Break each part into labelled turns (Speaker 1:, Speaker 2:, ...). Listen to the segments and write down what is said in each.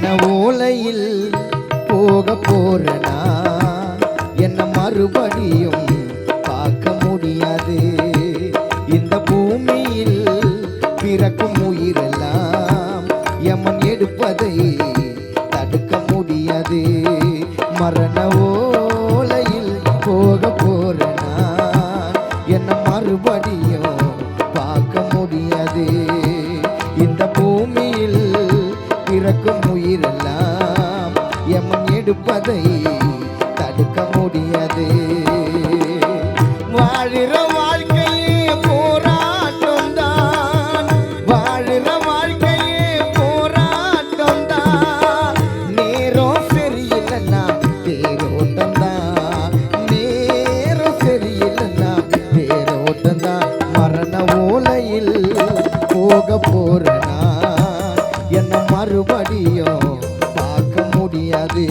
Speaker 1: மரண ஓலையில் போக போறனா என்ன மறுபடியும் பார்க்க முடியாது. இந்த பூமியில் பிறக்கும் உயிரெல்லாம் யமன் எடுப்பதை தடுக்க முடியாது. மரண ஓலையில் போக போறனா என்ன மறுபடியும் பார்க்க முடியாது. இந்த பூமியில் பிறக்கும் உயிரெல்லாம் யமன் எடுப்பதை தடுக்க முடியாது. வாழிற வாழ்க்கையே போராட்டம் தான், வாழிற வாழ்க்கையே போராட்டம் தான். நேரம் சரியில்லைன்னா தேரோட்டம் தான், நேரம் சரியில்லைன்னா தேரோட்டம் தான். மரண ஓலையில் போக போறனா என்ன மறுபடியும் பார்க்க முடியாது.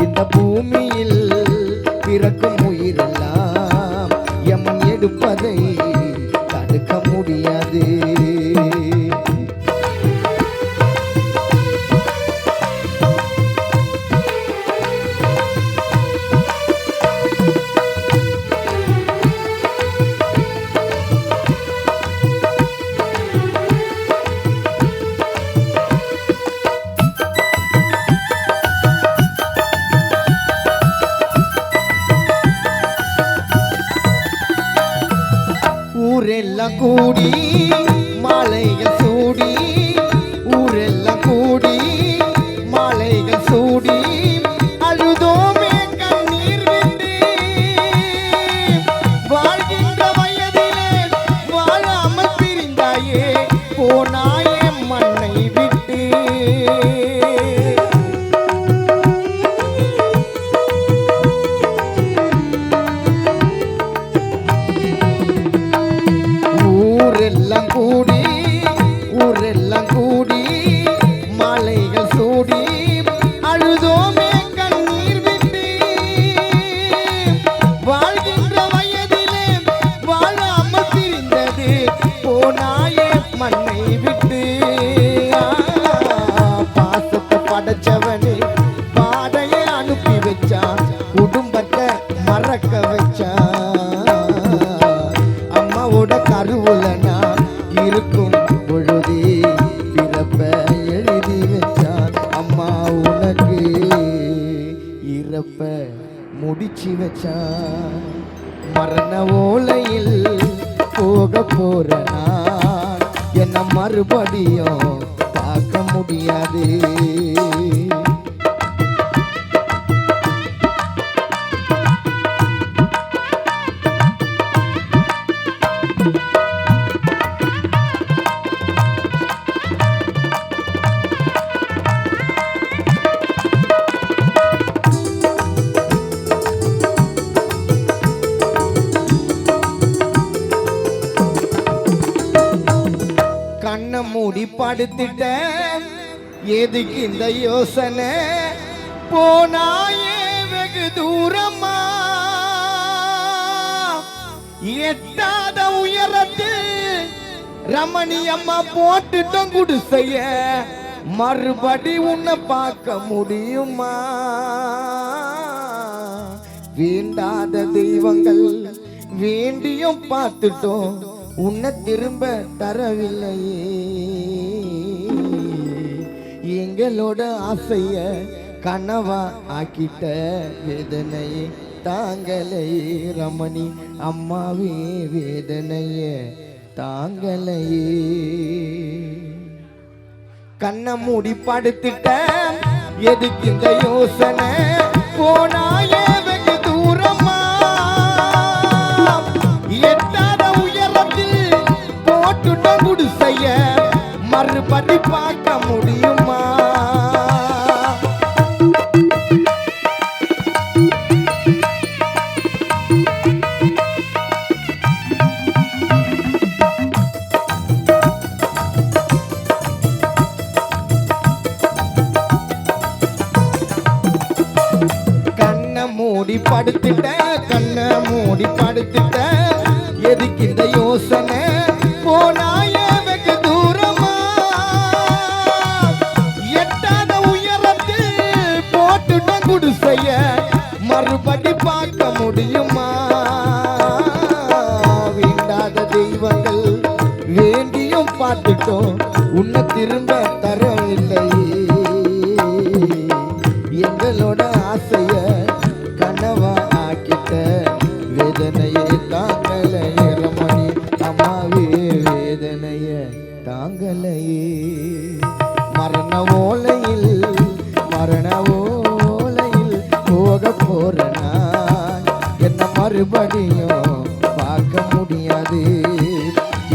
Speaker 1: இந்த பூமியில் பிறக்கும் உயிரெல்லாம் யமன் எடுப்பதை தடுக்க முடியாது. ஊரெல்லாம் கூடி மாலைகள் சூடி, ஊரெல்லாம் கூடி மாலைகள் சூடி அழுதோமே கண்ணீர் விட்டு. வாழ்கின்ற வயதிலே வாழாமல் பிரிந்தாயே போனாயே மண்ணை விட்டு. ஊரெல்லாம் கூடி ஊரெல்லாம் கூடி மாலைகள் சூடி அழுதோமே கண்ணீர் விட்டு. வாழ்கின்ற வயதிலே வாழாமல் பிரிந்தது போனாயே மண்ணை விட்டு. பாசத்தை படைச்சவனே பாடையை அனுப்பி வச்சான், குடும்பத்தை மறக்க வச்சான். அம்மாவோட கருவுல நான் இருக்கும் பொழுதே பிறப்ப எழுதி வச்சான். அம்மா உனக்கு இறப்ப முடிச்சு வச்சான். மரண ஓலையில் போக போறனா என்ன மறுபடியும் பார்க்க முடியாது. கண்ணை மூடி படுத்திட்ட எதுக்கு இந்த யோசனை, போனாயே வெகு தூரமா எட்டாத உயரத்தில் ரமணி அம்மா போட்டுட்டோம் குடிசைய, மறுபடி உன்னை பார்க்க முடியுமா? வேண்டாத தெய்வங்கள் வேண்டியும் பார்த்துட்டோம், உன்னை திரும்ப தரவில்லையே. எங்களோட ஆசைய கனவா ஆக்கிட்ட வேதனையே தாங்கலையே ரமணி அம்மாவே, வேதனைய தாங்கலையே. கண்ணை மூடி படுத்துட்ட எதுக்கு இந்த யோசனை, போனாயே வெகு தூரமா எட்டாத உயரத்தில் போட்டுட்ட குடிசைய, மறுபடி பார்க்க முடியுமா? மூடி படுத்துட்ட கண்ண மூடி படுத்துட்ட எதுக்கு இந்த யோசனை, போனாயே வெகு தூரமா எட்டாத போட்டுட்ட குடிசைய மறுபடி பார்க்க முடியுமா? வேண்டாத தெய்வங்கள் வேண்டியும் பார்த்துட்டோம், உன்னை திரும்ப தரவில்லை. எங்களோட ஆசைய கனவா ஆக்கிட்ட, வேதனையை தாங்கலையே ரமணி அம்மாவே, வேதனைய தாங்கலையே. மரண ஓலையில் போக போறனா, என்ன மறுபடியும் பார்க்க முடியாது.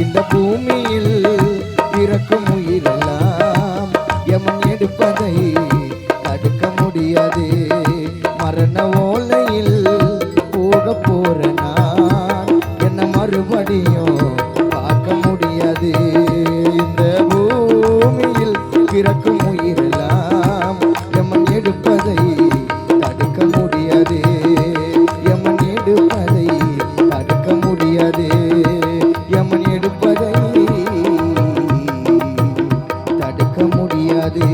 Speaker 1: இந்த பூமியில் பிறக்கும் உயிரெல்லாம் எமன் எடுப்பதை தடுக்க முடியாது. மரண ஓலையில் போக போறனா, என்ன மறுபடியும் பார்க்க முடியாது. இந்த பூமியில் பிறக்கும் உயிரெல்லாம் எமன் எடுப்பதை தடுக்க முடியாது. எமன் எடுப்பதை தடுக்க முடியாது. எமன் எடுப்பதை தடுக்க முடியாது.